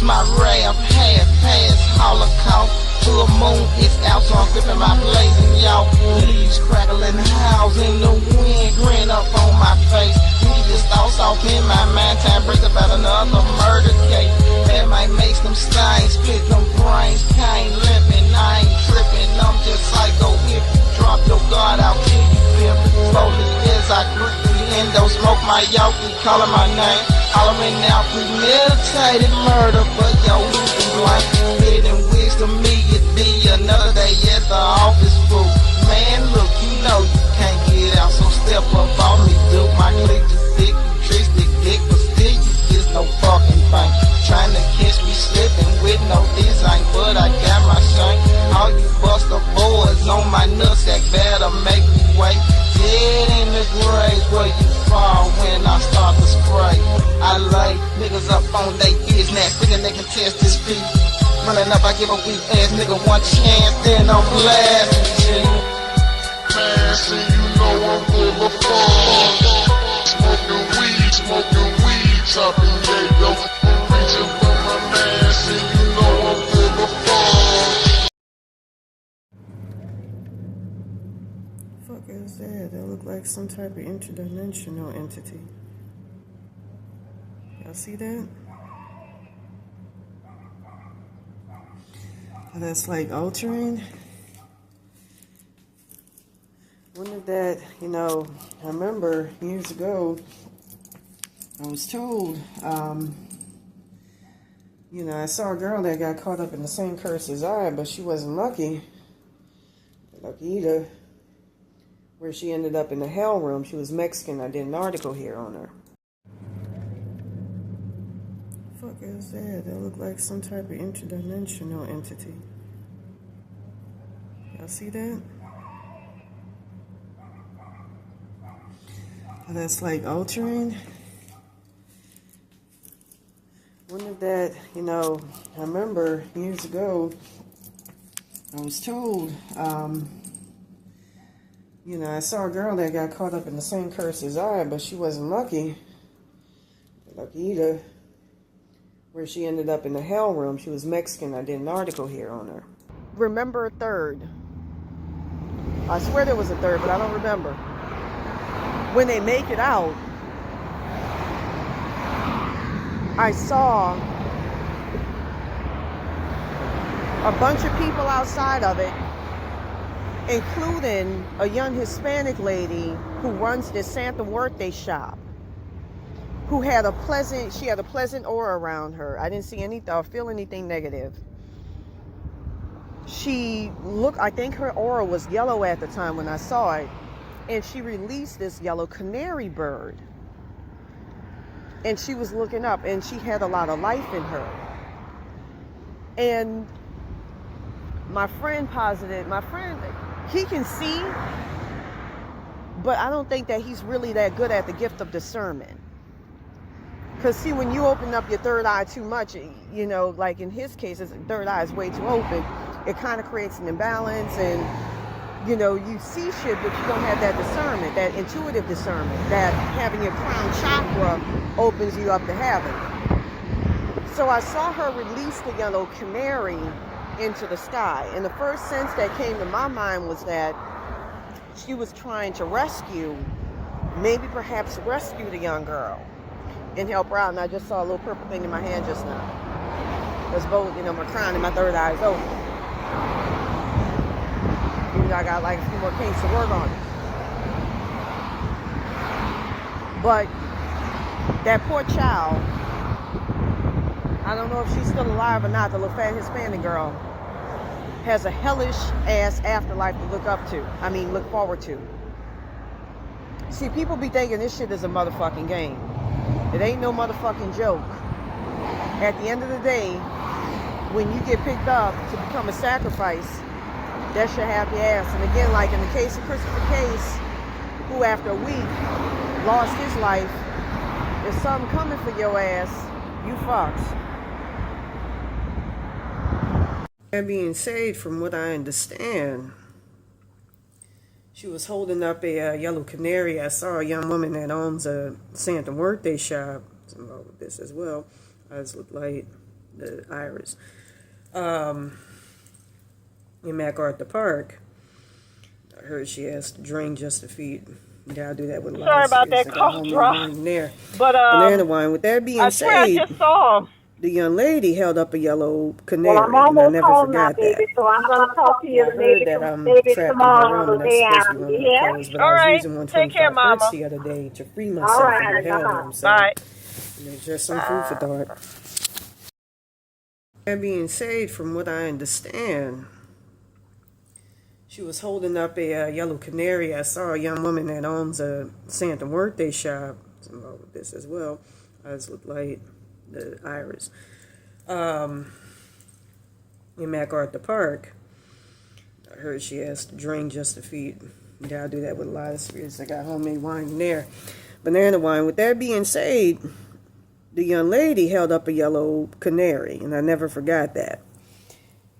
My rap, half-past holocaust. Full moon is out, so I'm gripping my blazing, y'all. Leaves crackling, howls in the wind, grin up on my face. These thoughts off in my mind, time brings about another murder case. That might make them stains, split them brains. Can't limping, I ain't tripping, I'm just psycho. If you drop your guard, I'll kill you, feel me. Slowly as I grip the endo, smoke my yoki, calling my name. Hollering out premeditated murder, but yo, losing blank. Hidden wisdom, me, it be another day at the office, fool. Man, look, you know you can't get out, so step up on me, dude. My click is thick, you tricks the dick, but still you get no fucking thing. Trying to catch me slipping with no design, but I got my shine. All you buster boys on my nutsack better make me wait. Dead in the grave where you fall when I start to spray. I lay niggas up on they business, thinking they can test this beat. Running up, I give a weak ass nigga one chance, then I'm blasting. Man, see, you know I'm full of fun. Smoking weed, chopping yayo. Reaching for my man, see, you know I'm full of fun. Fuck is that? That look like some type of interdimensional entity. Y'all see that? That's like altering. Wonder that, you know, I remember years ago, I was told, you know, I saw a girl that got caught up in the same curse as I, but she wasn't lucky either, where she ended up in the hell room. She was Mexican. I did an article here on her. Fuck is that? That look like some type of interdimensional entity. Y'all see that? That's like altering. Wonder that, you know, I remember years ago, I was told, you know, I saw a girl that got caught up in the same curse as I, but she wasn't lucky either, where she ended up in the hell room. She was Mexican. I did an article here on her. Remember a third. I swear there was a third, but I don't remember. When they make it out, I saw a bunch of people outside of it, including a young Hispanic lady who runs this Santa Muerte shop, who had a pleasant aura around her. I didn't see anything or feel anything negative. She looked, I think her aura was yellow at the time when I saw it, and she released this yellow canary bird. And she was looking up, and she had a lot of life in her. And my friend posited, he can see, but I don't think that he's really that good at the gift of discernment. Because see, when you open up your third eye too much, you know, like in his case, his third eye is way too open, it kind of creates an imbalance, and you know, you see shit, but you don't have that discernment, that intuitive discernment, that having your crown chakra opens you up to having. So I saw her release the yellow canary, into the sky. And the first sense that came to my mind was that she was trying to rescue, maybe perhaps rescue the young girl and help her out. And I just saw a little purple thing in my hand just now. Because both, my crown and my third eye is open. Even though I got like a few more kinks to work on it. But that poor child, I don't know if she's still alive or not, the little fat Hispanic girl, has a hellish ass afterlife to look up to. Look forward to. See, people be thinking this shit is a motherfucking game. It ain't no motherfucking joke. At the end of the day, when you get picked up to become a sacrifice, that's your happy ass. And again, like in the case of Christopher Case, who after a week lost his life, if something coming for your ass, you fucks. That being said, from what I understand, she was holding up a yellow canary. I saw a young woman that owns a Santa birthday shop. Something wrong with this as well. Eyes look like the iris. In MacArthur Park. I heard she asked to drink just to feed. Yeah, I'll do that with a lot Sorry of about that spirits. cough drop. There. But Banana wine. With that being I swear I said, just saw him. the young lady held up a yellow canary, Well, I'm and I almost never home now, forgot baby, that. so I'm going to talk to you I heard maybe, that I'm maybe trapped in her tomorrow room, or and the that's day supposed to be after. one of You her hear? colors, but All I was right. using Take care, 125 hertz Mama. the other day to free All myself from right, the hell room, so Bye. there's just some food for thought. That being said, from what I understand, she was holding up a yellow canary. I saw a young woman that owns a Santa birthday shop. Something wrong with this as well. Eyes look like the iris. In MacArthur Park. I heard she asked to drink just to feed. Yeah, I'll do that with a lot of spirits. I got homemade wine in there. Banana wine. With that being said, the young lady held up a yellow canary, and I never forgot that.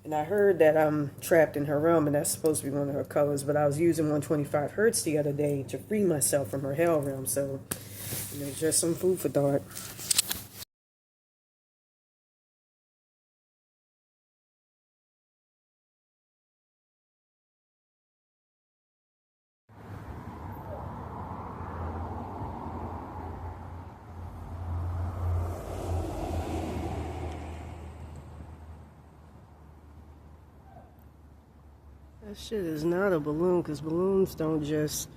And I heard that I'm trapped in her room, and that's supposed to be one of her colors, but I was using 125 hertz the other day to free myself from her hell realm, so there's just some food for thought. That shit is not a balloon, because balloons don't just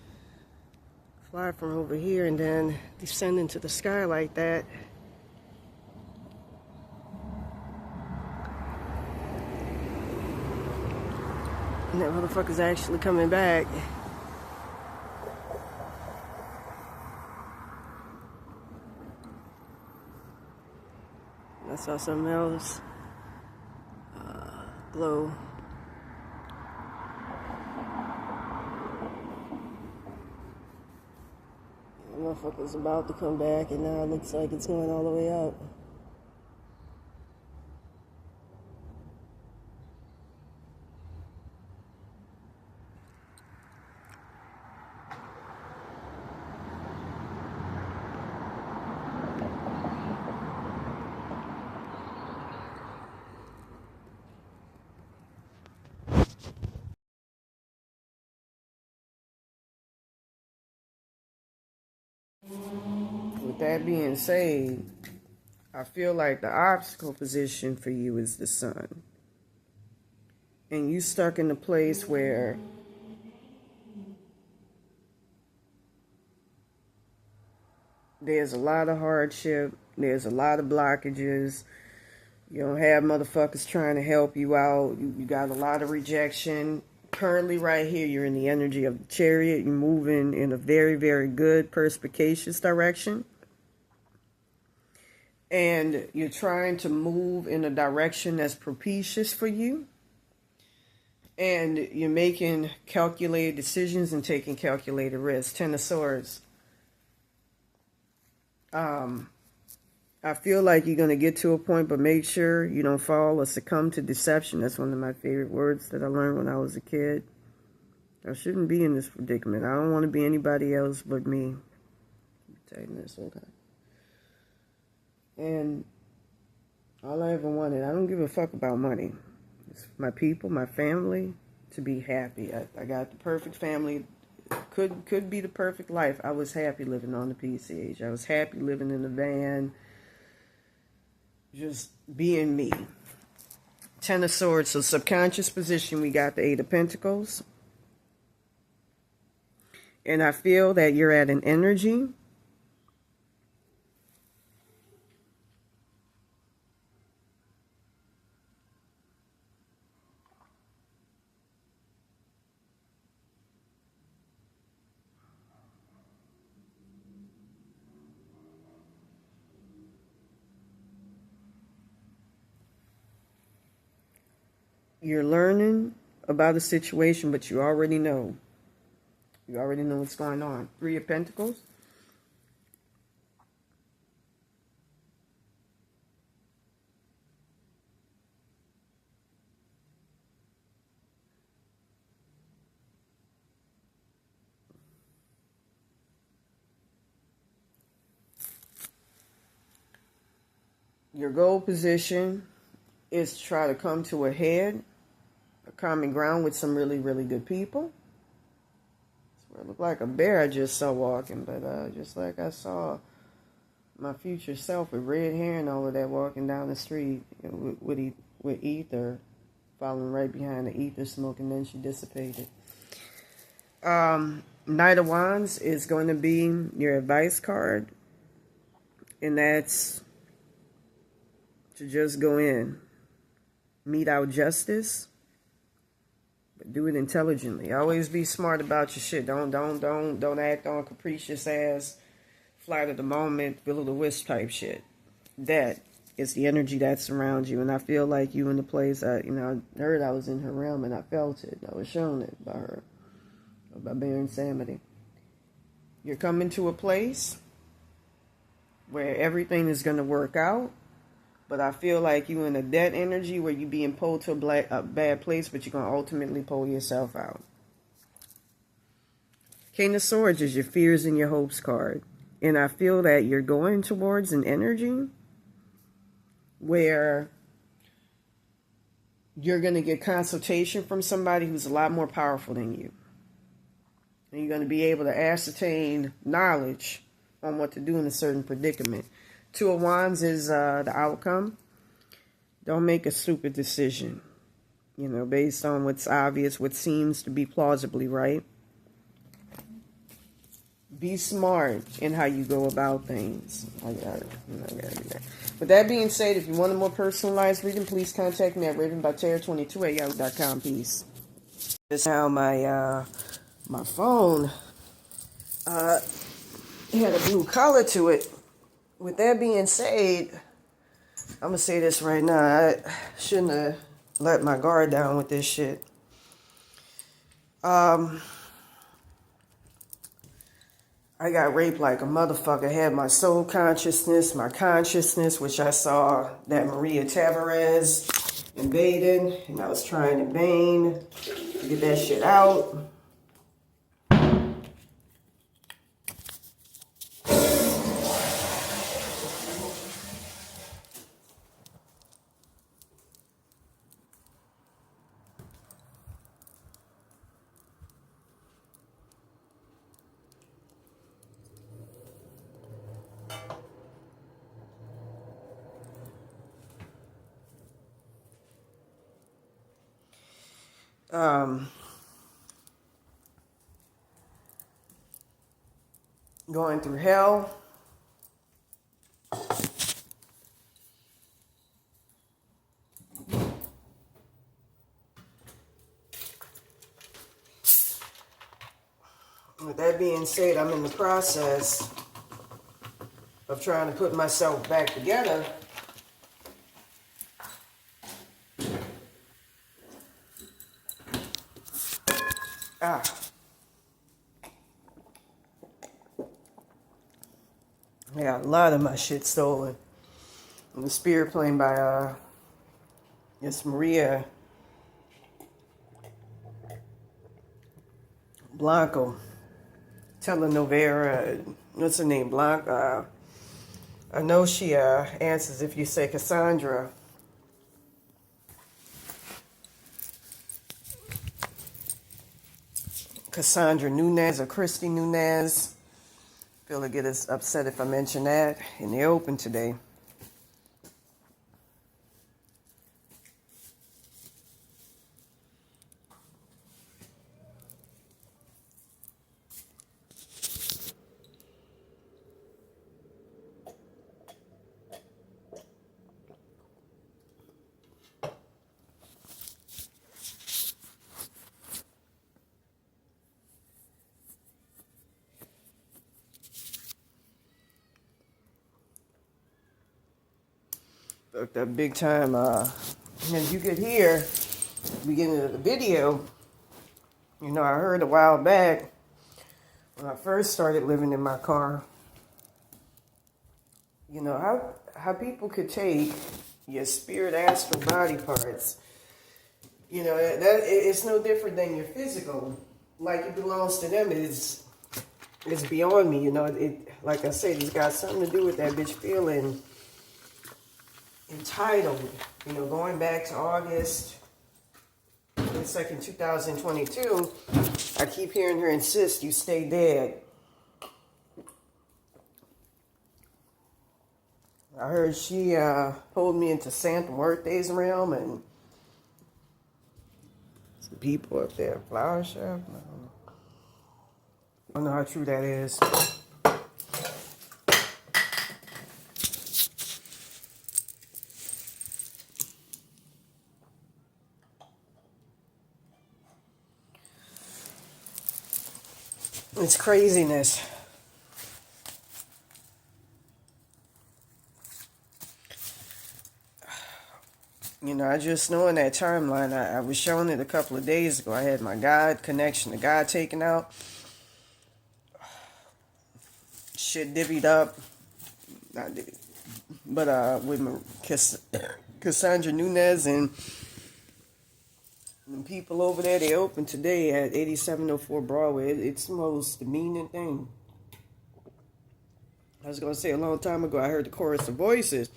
fly from over here and then descend into the sky like that. And that motherfucker's actually coming back. I saw something else glow. The motherfucker's about to come back, and now it looks like it's going all the way up. With that being said, I feel like the obstacle position for you is the sun. And you stuck in a place where there's a lot of hardship, there's a lot of blockages, you don't have motherfuckers trying to help you out, you got a lot of rejection. Currently right here, you're in the energy of the Chariot, you're moving in a very, very good, perspicacious direction. And you're trying to move in a direction that's propitious for you. And you're making calculated decisions and taking calculated risks. Ten of Swords. I feel like you're going to get to a point, but make sure you don't fall or succumb to deception. That's one of my favorite words that I learned when I was a kid. I shouldn't be in this predicament. I don't want to be anybody else but me. Tighten this, okay. And all I ever wanted, I don't give a fuck about money. It's my people, my family, to be happy. I got the perfect family. Could be the perfect life. I was happy living on the PCH. I was happy living in the van. Just being me. Ten of Swords. So subconscious position, we got the Eight of Pentacles. And I feel that you're at an energy you're learning about a situation, but you already know. You already know what's going on. Three of Pentacles. Your goal position is to try to come to a head, a common ground with some really, really good people. It looked like a bear I just saw walking, but just like I saw my future self with red hair and all of that walking down the street with ether, following right behind the ether smoke, and then she dissipated. Knight of Wands is going to be your advice card, and that's to just go in, mete out justice, but do it intelligently. Always be smart about your shit. Don't act on capricious ass, flight of the moment, will-o'-the-wisp type shit. That is the energy that surrounds you, and I feel like you in the place. I heard I was in her realm, and I felt it. I was shown it by her, by Baron Samedi. You're coming to a place where everything is going to work out. But I feel like you in a dead energy where you're being pulled to a bad place, but you're going to ultimately pull yourself out. King of Swords is your fears and your hopes card. And I feel that you're going towards an energy where you're going to get consultation from somebody who's a lot more powerful than you. And you're going to be able to ascertain knowledge on what to do in a certain predicament. Two of Wands is the outcome. Don't make a stupid decision, based on what's obvious, what seems to be plausibly right. Be smart in how you go about things. I gotta do that. With that being said, if you want a more personalized reading, please contact me at ravenbyterror22@yahoo.com. Peace. Just now my phone had a blue color to it. With that being said, I'm going to say this right now. I shouldn't have let my guard down with this shit. I got raped like a motherfucker. I had my soul consciousness, my consciousness, which I saw that Maria Tavares invaded, and I was trying in vain to get that shit out. Going through hell. With that being said, I'm in the process of trying to put myself back together. I got a lot of my shit stolen. And the spirit plane by it's Maria Blanco. Telenovela, what's her name? Blanca. I know she answers if you say Cassandra. Cassandra Nunez or Christy Nunez. Feel to get us upset if I mention that. And they're open today. That big time, as you could hear, beginning of the video, you know, I heard a while back when I first started living in my car, you know, how people could take your spirit, astral body parts, you know, that it's no different than your physical, like it belongs to them. It's beyond me, you know. It, like I said, it's got something to do with that bitch feeling entitled, you know, going back to August 2nd, 2022, I keep hearing her insist you stay dead. I heard she pulled me into Santa Muerte's realm and some people up there, flower shop. I don't know how true that is. It's craziness. You know, I just know in that timeline, I was showing it a couple of days ago. I had my God connection to God taken out. Shit divvied up. Not divvied. But with Cassandra Nunez and the people over there, they open today at 8704 Broadway. It's the most demeaning thing. I was going to say a long time ago, I heard the chorus of voices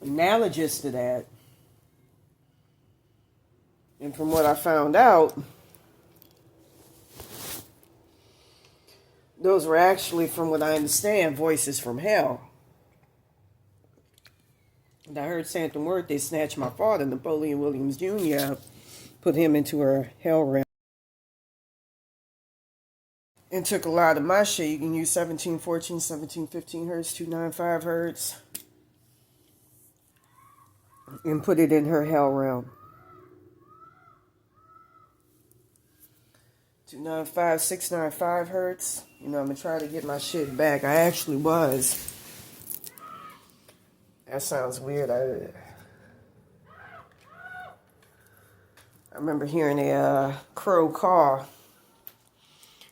analogous to that. And from what I found out, those were actually, from what I understand, voices from hell. And I heard Santa Muerte snatch my father, Napoleon Williams Jr., put him into her hell realm. And took a lot of my shit. You can use 1714, 1715 hertz, 295 hertz. And put it in her hell realm. 295, 695 hertz. You know, I'm going to try to get my shit back. I actually was. That sounds weird. I remember hearing a crow caw.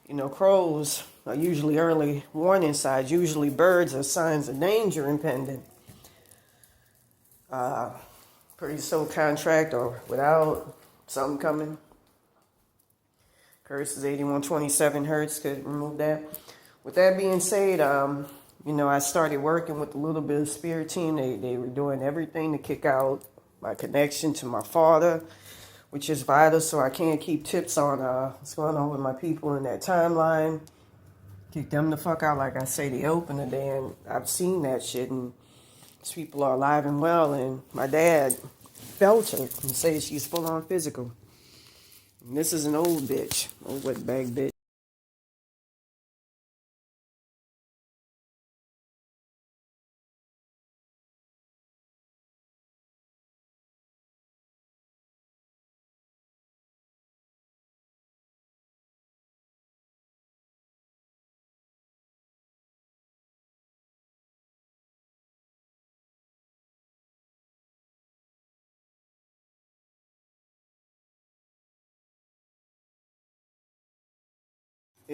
You know, crows are usually early warning signs. Usually birds are signs of danger impending. Pretty soul contract or without something coming. Curses 8127 hertz could remove that. With that being said, you know, I started working with a little bit of spirit team. They were doing everything to kick out my connection to my father, which is vital, so I can't keep tips on what's going on with my people in that timeline. Kick them the fuck out, like I say, they open today, and I've seen that shit, and these people are alive and well, and my dad felt her and says she's full on physical. And this is an old bitch, old wetbag bitch.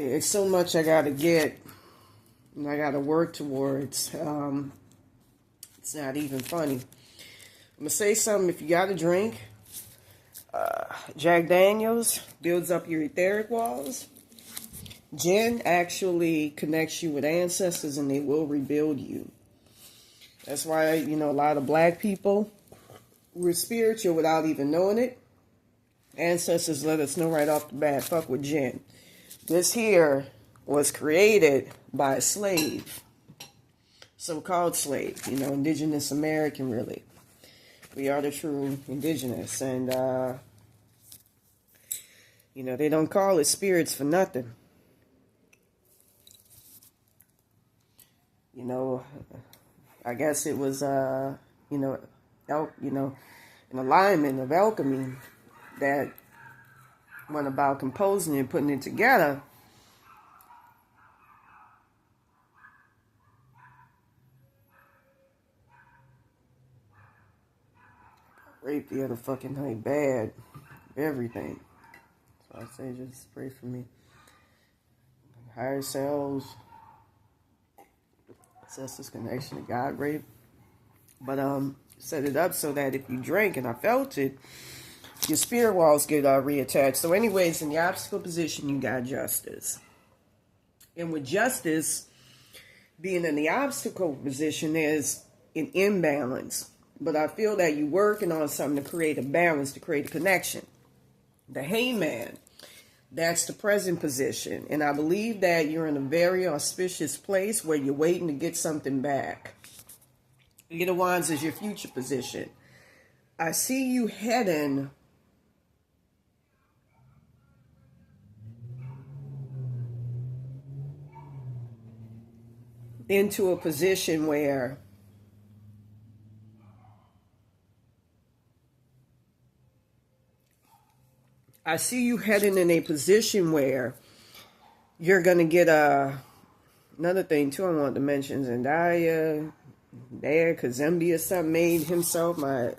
It's so much I gotta get, and I gotta work towards. It's not even funny. I'm gonna say something. If you got a drink, Jack Daniels builds up your etheric walls. Gin actually connects you with ancestors, and they will rebuild you. That's why, you know, a lot of black people were spiritual without even knowing it. Ancestors let us know right off the bat, fuck with Jinn. This here was created by a slave. So-called slave, indigenous American, really. We are the true indigenous, and, they don't call it spirits for nothing. I guess it was, an alignment of alchemy that went about composing and putting it together. Raped the other fucking night bad. Everything. So I say just pray for me. Higher selves. Ancestors connection to God rape. But set it up so that if you drink, and I felt it, your spirit walls get reattached. So anyways, in the obstacle position, you got justice. And with justice being in the obstacle position, there's an imbalance. But I feel that you're working on something to create a balance, to create a connection. The hangman, that's the present position. And I believe that you're in a very auspicious place where you're waiting to get something back. The Eight of Wands is your future position. I see you heading into a position where I see you heading in a position where you're going to get another thing, too, I wanted to mention. Zendaya, there, Kazembe or something, made himself my...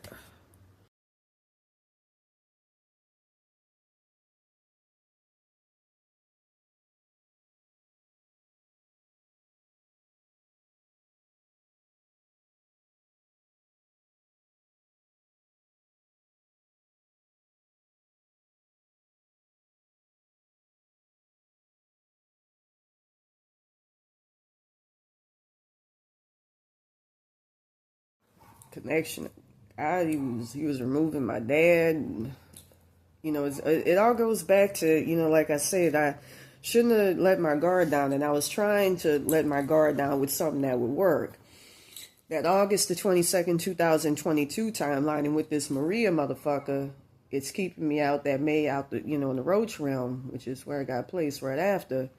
connection. He was removing my dad. It all goes back to, like I said, I shouldn't have let my guard down, and I was trying to let my guard down with something that would work. That August the 22nd, 2022 timeline, and with this Maria motherfucker, it's keeping me out that May out the, in the Roach realm, which is where I got placed right after.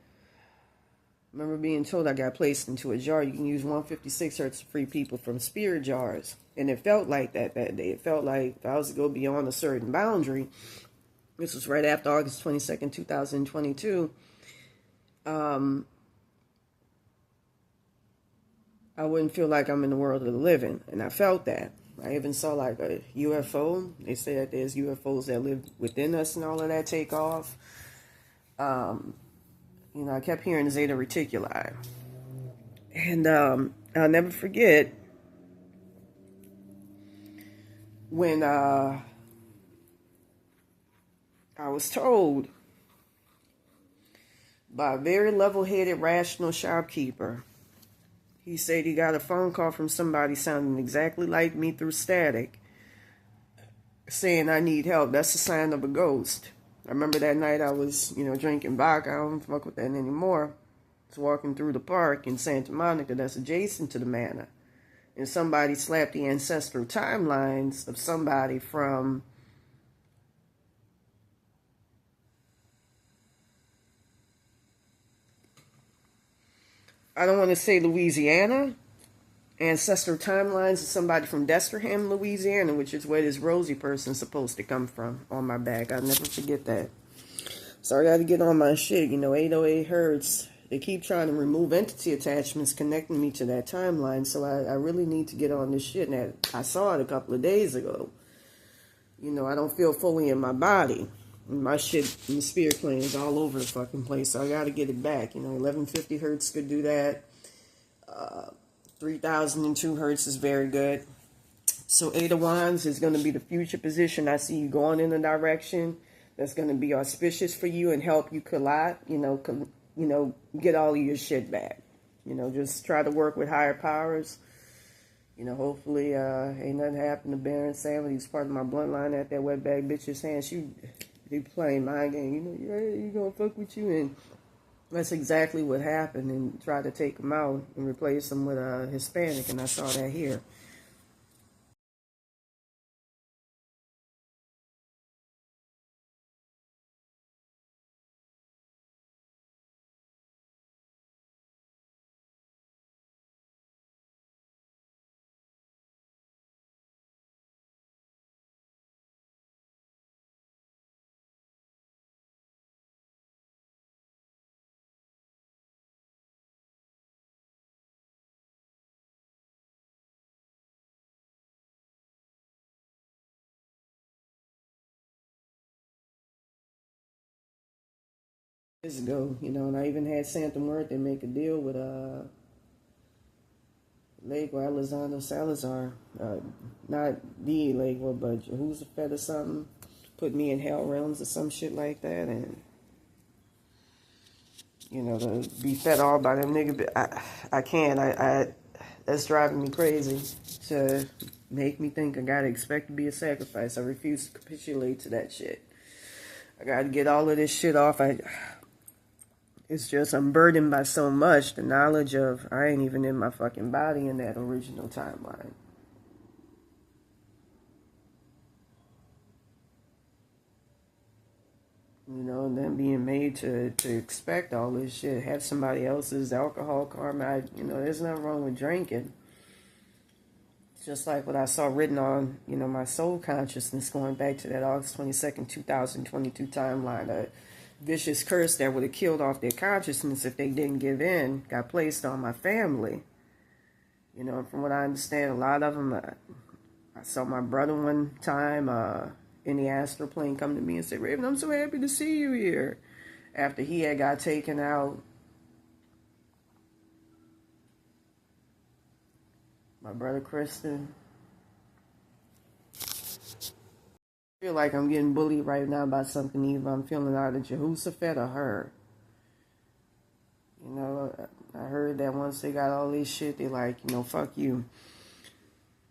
I remember being told I got placed into a jar. You can use 156 hertz to free people from spirit jars. And it felt like that day. It felt like if I was to go beyond a certain boundary, this was right after August 22nd, 2022, I wouldn't feel like I'm in the world of the living. And I felt that. I even saw like a UFO. They say that there's UFOs that live within us and all of that take off. I kept hearing Zeta Reticuli. And I'll never forget when I was told by a very level-headed, rational shopkeeper. He said he got a phone call from somebody sounding exactly like me through static, saying I need help. That's a sign of a ghost. I remember that night I was, drinking vodka. I don't fuck with that anymore. I was walking through the park in Santa Monica that's adjacent to the manor. And somebody slapped the ancestral timelines of somebody from I don't want to say Louisiana. Ancestral timelines of somebody from Desterham, Louisiana, which is where this Rosie person's supposed to come from, on my back. I'll never forget that. So I got to get on my shit. 808 hertz. They keep trying to remove entity attachments connecting me to that timeline. So I really need to get on this shit. And I saw it a couple of days ago. I don't feel fully in my body. And my shit in the spirit plane is all over the fucking place. So I got to get it back. 1150 hertz could do that. 3002 hertz is very good. So Eight of Wands is going to be the future position. I see you going in a direction that's going to be auspicious for you and help you collide, get all of your shit back. Just try to work with higher powers. Hopefully ain't nothing happened to Baron Sam. He was part of my bloodline at that wetbag bitch's hand. He playing mind game, yeah, you gonna fuck with you, and that's exactly what happened, and tried to take him out and replace him with a Hispanic, and I saw that here. Years ago, and I even had Santa Muerte make a deal with Legua Elizondo Salazar, not the Legua, but Jehoshaphat or something, put me in hell realms or some shit like that, and to be fed all by them nigga, I can't, that's driving me crazy to make me think I gotta expect to be a sacrifice. I refuse to capitulate to that shit. I gotta get all of this shit off. It's just I'm burdened by so much. The knowledge of I ain't even in my fucking body in that original timeline. And then being made to expect all this shit, have somebody else's alcohol karma. There's nothing wrong with drinking. It's just like what I saw written on, my soul consciousness going back to that August 22nd, 2022 timeline. A vicious curse that would have killed off their consciousness if they didn't give in, got placed on my family. From what I understand, a lot of them, I saw my brother one time in the astral plane come to me and say, Raven, I'm so happy to see you here. After he had got taken out. My brother Kristen. I feel like I'm getting bullied right now by something. Either I'm feeling either Jehoshaphat or her. I heard that once they got all this shit, they like, fuck you.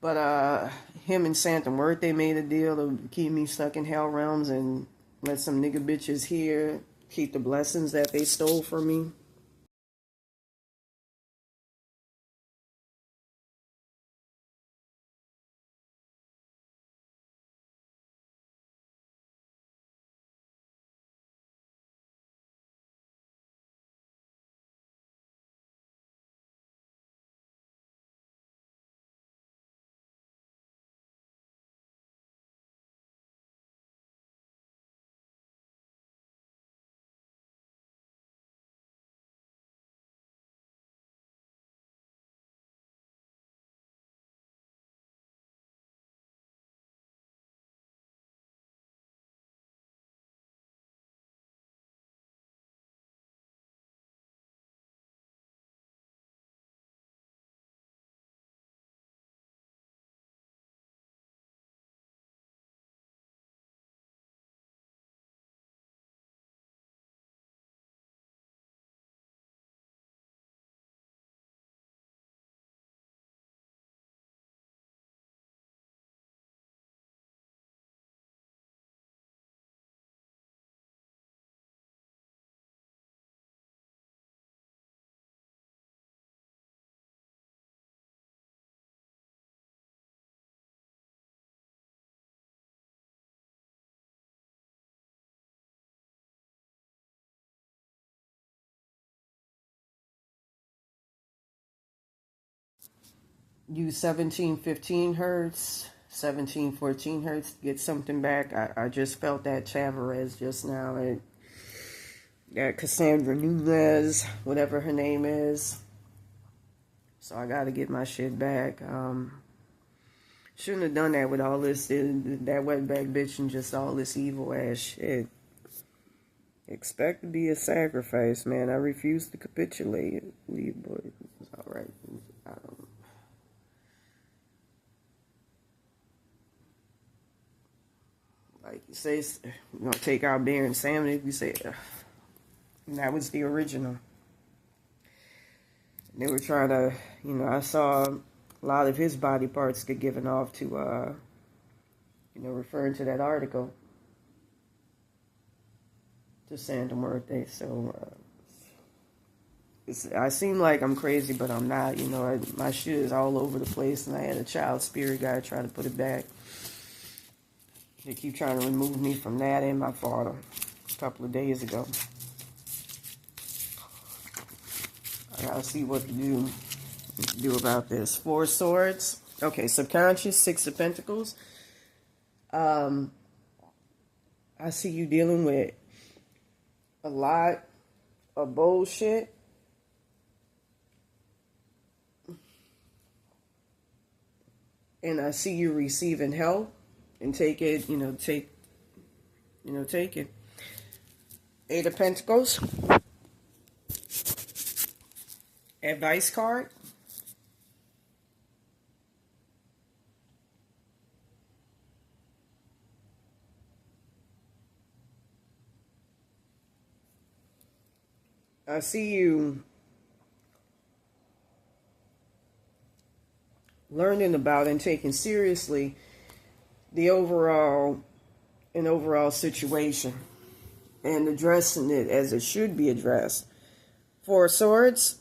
But him and Santa Muerte made a deal to keep me stuck in hell realms and let some nigga bitches here keep the blessings that they stole from me. Use 1715 hertz, 1714 hertz to get something back. I just felt that Chavarez just now. That Cassandra Nunez, whatever her name is. So I got to get my shit back. Shouldn't have done that with all this, that wetback bitch and just all this evil ass shit. Expect to be a sacrifice, man. I refuse to capitulate. Leave, boy. It's alright. I don't. Like you say, we're going to take out bear and salmon. If you say, that was the original. They were trying to, I saw a lot of his body parts get given off to, referring to that article. to send them birthday. So I seem like I'm crazy, but I'm not. You know, my shit is all over the place, and I had a child spirit guy try to put it back. They keep trying to remove me from that and my father a couple of days ago. I gotta see what to do about this. 4 of Swords. Okay, subconscious, 6 of Pentacles. I see you dealing with a lot of bullshit. And I see you receiving help and take it. Take it. 8 of Pentacles. Advice card. I see you learning about and taking seriously the overall situation and addressing it as it should be addressed. 4 of Swords.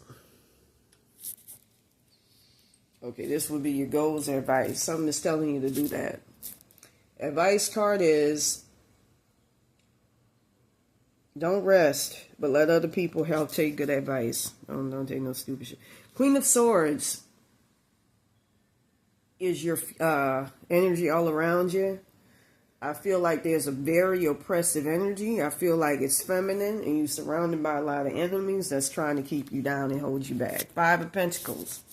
Okay, this would be your goals and advice. Something is telling you to do that. Advice card is don't rest, but let other people help take good advice. Don't take no stupid shit. Queen of Swords is your energy all around you. I feel like there's a very oppressive energy. I feel like it's feminine, and you're surrounded by a lot of enemies that's trying to keep you down and hold you back. 5 of Pentacles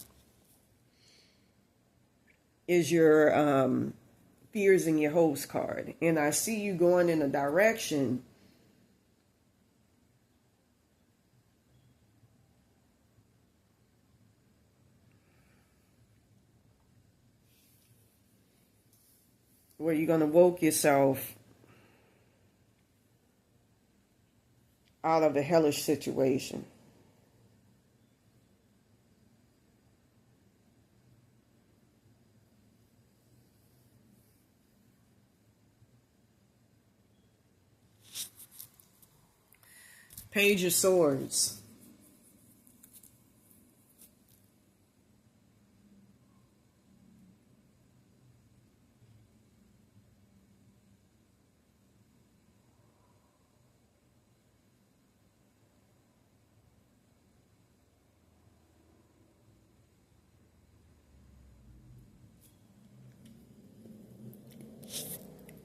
is your fears and your hopes card. And I see you going in a direction where you're going to woke yourself out of a hellish situation. Page of Swords.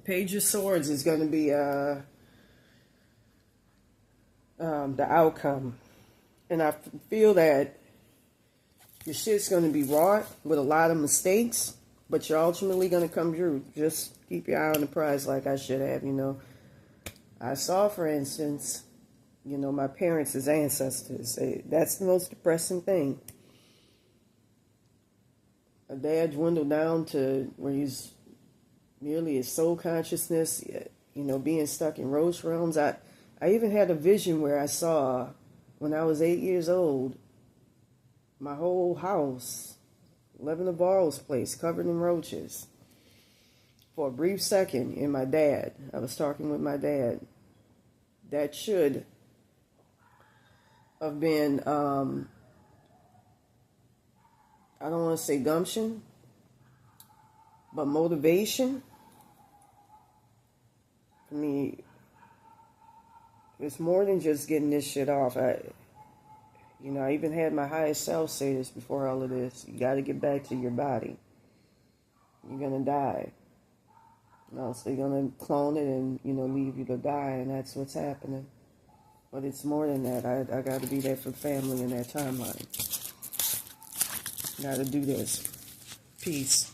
Page of Swords is going to be the outcome. And I feel that your shit's going to be wrought with a lot of mistakes, but you're ultimately going to come through. Just keep your eye on the prize like I should have, I saw, for instance, my parents' ancestors. That's the most depressing thing. A dad dwindled down to where he's merely his soul consciousness, being stuck in roach realms. I even had a vision where I saw, when I was 8 years old, my whole house, Levin Navarro's place, covered in roaches. For a brief second, and I was talking with my dad. That should have been, I don't want to say gumption, but motivation. I mean, it's more than just getting this shit off. I even had my highest self say this before all of this. You got to get back to your body. You're going to die. So you're going to clone it and, leave you to die, and that's what's happening. But it's more than that. I got to be there for family in that timeline. Got to do this. Peace.